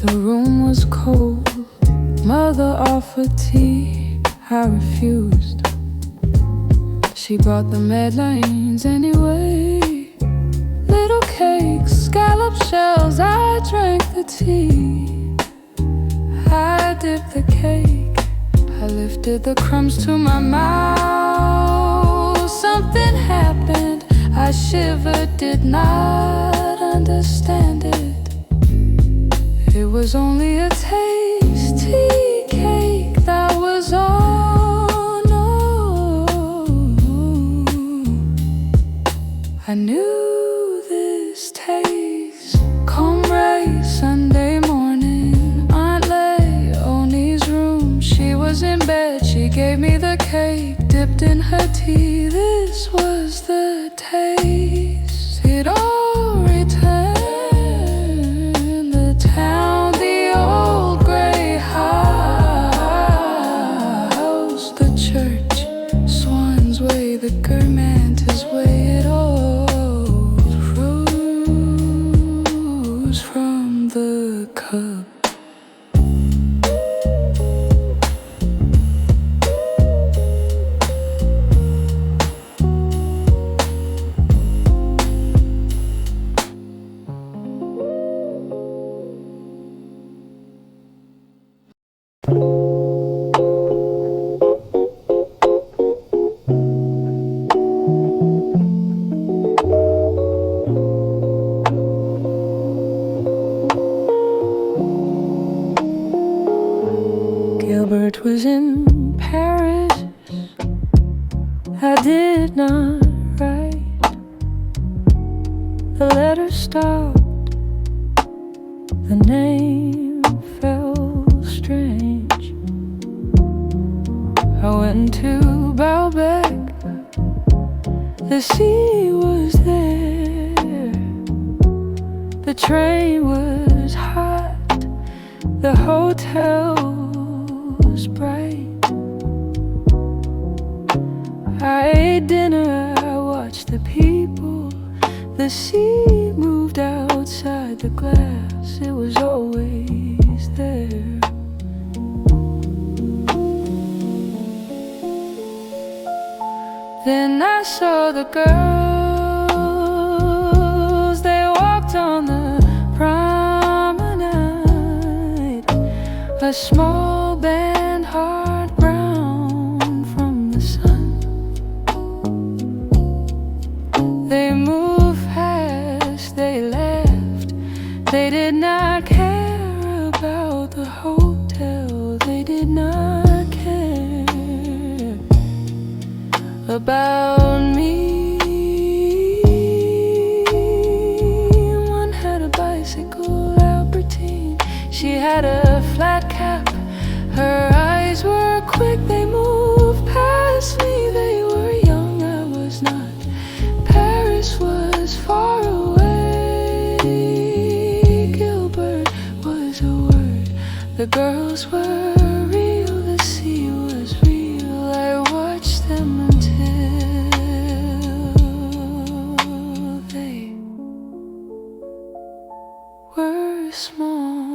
The room was cold. Mother offered tea, I refused. She brought the madeleines anyway. Little cakes, scallop shells, I drank the tea. I dipped the cake, I lifted the crumbs to my mouth. Something happened, I shivered, did not understand it. It was only a tasty cake, that was all. No, I knew this taste. Combray, Sunday morning, Aunt Leonie's room. She was in bed, she gave me the cake, dipped in her tea. This was the taste. It all returned. The town, the old gray house, the church, Swan's Way, the Germantes Way. It all rose from the cup. Gilbert was in Paris. I did not write. The letter stopped. The name felt strange. I went to Baalbek. The sea was there. The train was hot. The hotel was bright. I ate dinner, I watched the people. The sea moved outside the glass. It was always there. Then I saw the girls. They walked on the promenade. A small band, hard brown from the sun. They moved fast, they laughed. They did not care about the hotel. They did not care about me. One had a bicycle, Albertine. She had a flat cap. Her eyes were quick, they moved past me. They were young, I was not. Paris was far away. Gilbert was a word. The girls were real, the sea was real. I watched them until they were small.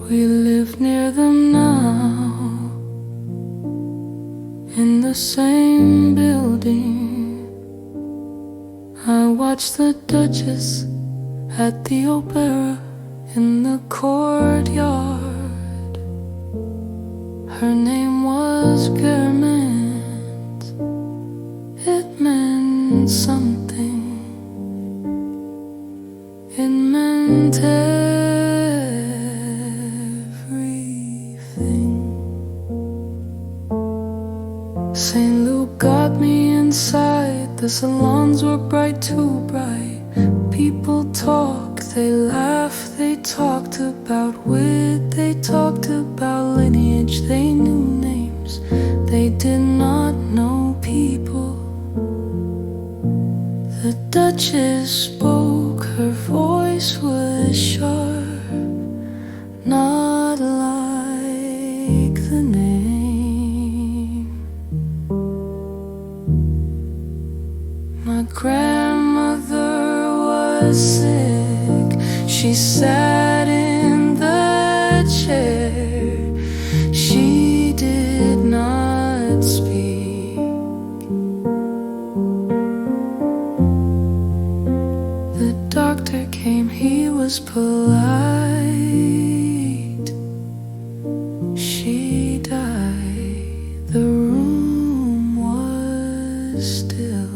We live near them now, in the same building. I watched the Duchess at the opera in the courtyard. Her name was Germans. It meant something. It meant St. Luke got me inside The salons were bright, too bright. People talk, they laugh, they talked about wit, they talked about lineage, they knew names, they did not know people. The Duchess spoke, her voice was sharp, not like the name. My grandmother was sick, she sat in the chair, she did not speak. The doctor came, he was polite. She died, the room was still.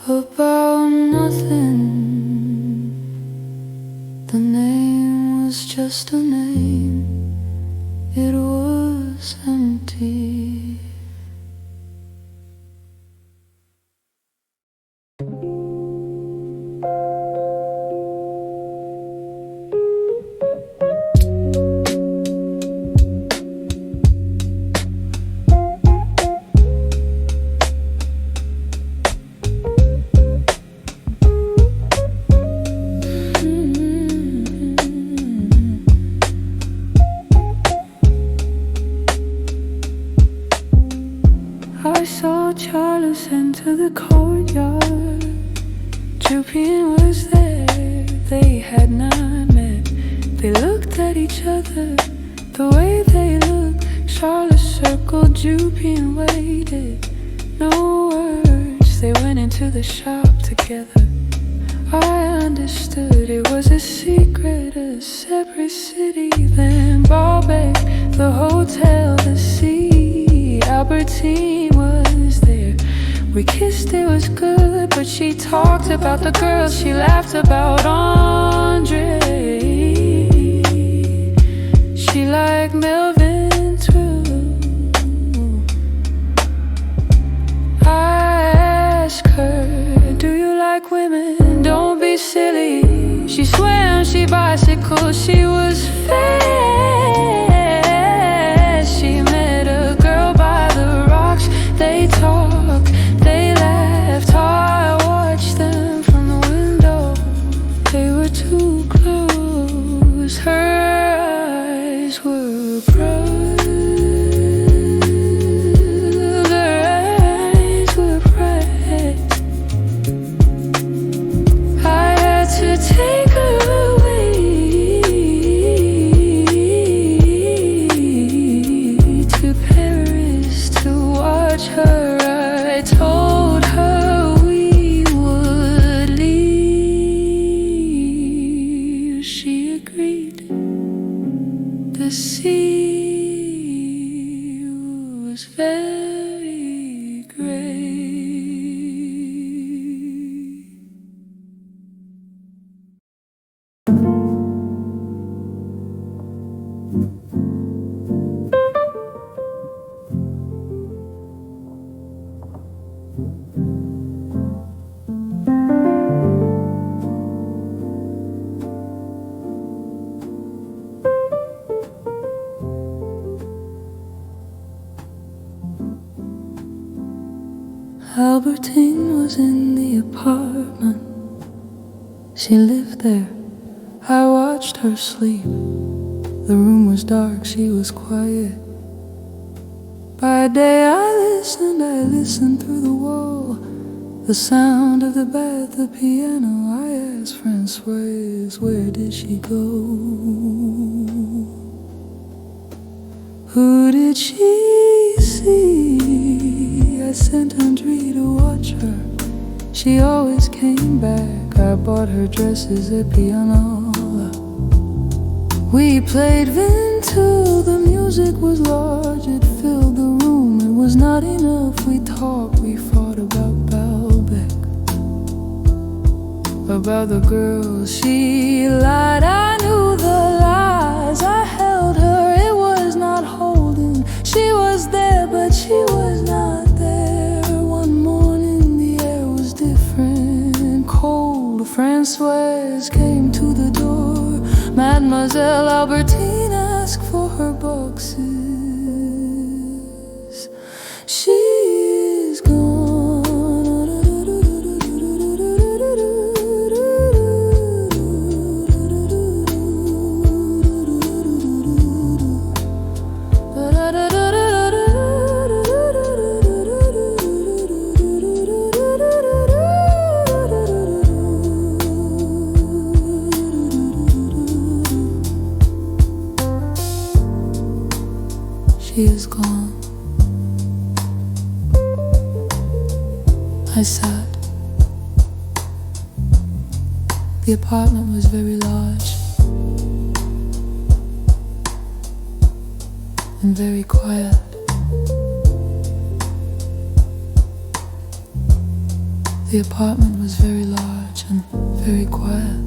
About nothing. The name was just a name. It was empty. I saw Charles enter the courtyard. Jupin was there, they had not met. They looked at each other, the way they looked. Charles circled, Jupin waited. No words, they went into the shop together. I understood it was a secret, a separate city. Then Baalbek, the hotel, the sea, Albertine was there. We kissed, it was good, but she talked about the girl. She laughed about Andre. She liked Melvin too. I asked her, do you like women? Don't be silly. She swam, she bicycled, she was fast. She met a girl by the rocks. They talked, they laughed. I watched them from the window. They were too close. Her eyes were bright. Her eyes were bright. I had to take her away to Paris to watch her. I told her we would leave. She agreed. The sea was very gray. Albertine was in the apartment. She lived there. I watched her sleep. The room was dark, she was quiet. By day I listened through the wall. The sound of the bath, the piano. I asked Francoise, where did she go? Who did she see? I sent Andre to watch her. She always came back. I bought her dresses at pianola. We played vin till the music was large. It filled the room. It was not enough. We talked, we fought about Balbec, about the girl she lied. I knew the lies. I held her. It was not holding. She was there, but she was not there. One morning the air was different, cold. Francoise came to the door. Mademoiselle Albertine asked for her boxes. She is gone. She is gone. I sat. The apartment was very large and very quiet. The apartment was very large and very quiet.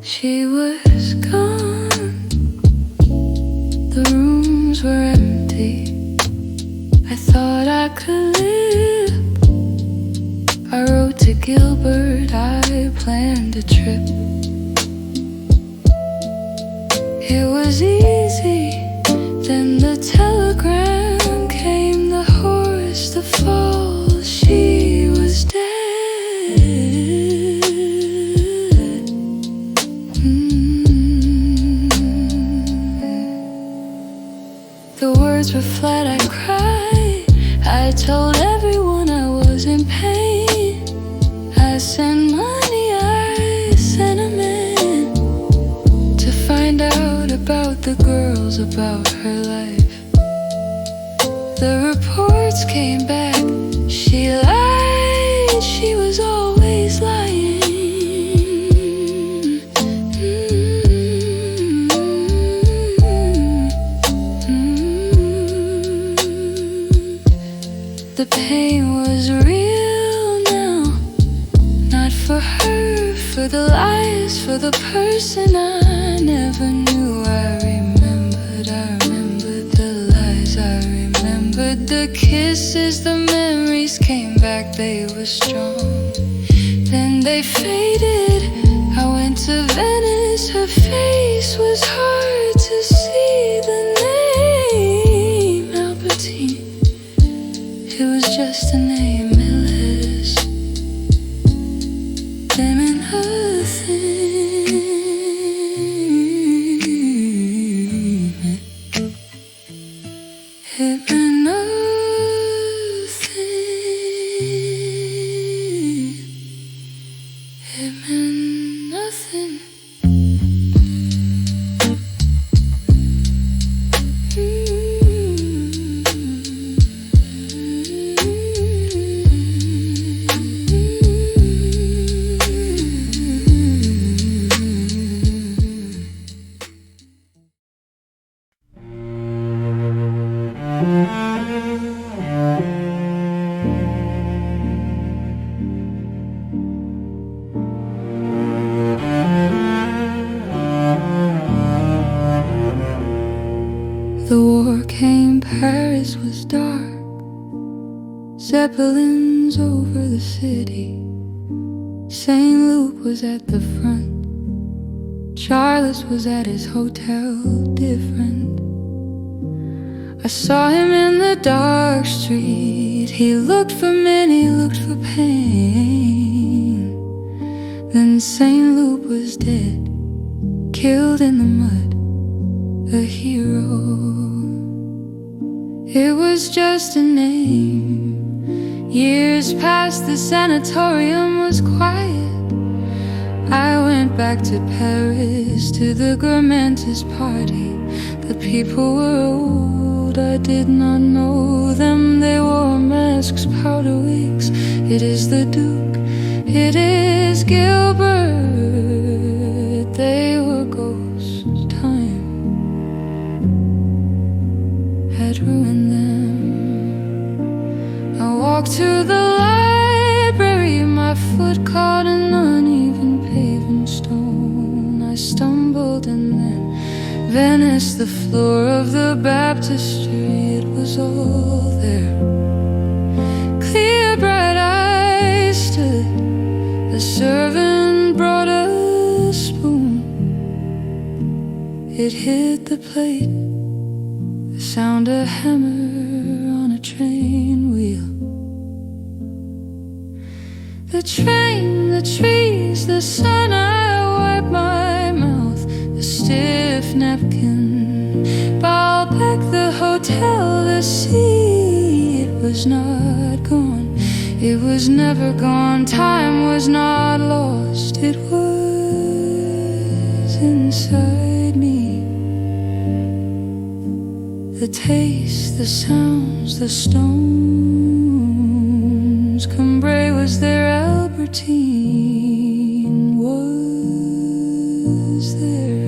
She was gone. The rooms were empty. I thought I could live. I wrote to Gilbert. I planned a trip. It was easy. Then the telegram came. The horse, the fall. She was dead. The words were flat, I cried. I told everyone I was in pain. I sent money, I sent a man to find out about the girls, about her life. The reports came back. She lied, she was always lying. The pain was real now, not for her, for the lies, for the person I never knew. I remembered the lies, I remembered the kisses, the memories came back, they were strong. Then they faded, I went to Venice, her face was hard to see. The name, Albertine, it was just a name, Millis. Them and nothing. It meant nothing. It meant nothing. The war came, Paris was dark. Zeppelins over the city. St. Luke was at the front. Charles was at his hotel, different. I saw him in the dark street. He looked for men, he looked for pain. Then St. Luke was dead, killed in the mud, a hero. It was just a name. Years passed, the sanatorium was quiet. I went back to Paris, to the Gourmand's party. The people were old, I did not know them. They wore masks, powder wigs. It is the Duke, it is Gilbert. They were ghosts, time had ruined them. I walked to the library, my foot caught an uneven paving stone. I stumbled and then Venice, the floor of the baptistry, it was all there. Clear bright eyes stood, the servant brought a spoon. It hit the plate, the sound a hammer on a train wheel. The train, the trees, the sun, I wipe my mouth, the stiff napkin. Baalbek, the hotel, the sea, it was not gone, it was never gone. Time was not lost, it was inside me. The taste, the sounds, the stones. Combray was there, Albertine was there.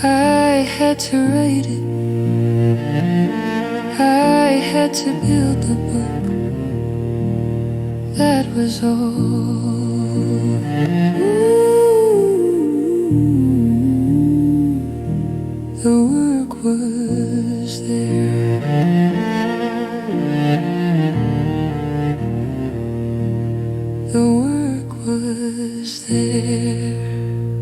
I had to write it, I had to build the book, that was all. The work was there. The work was there.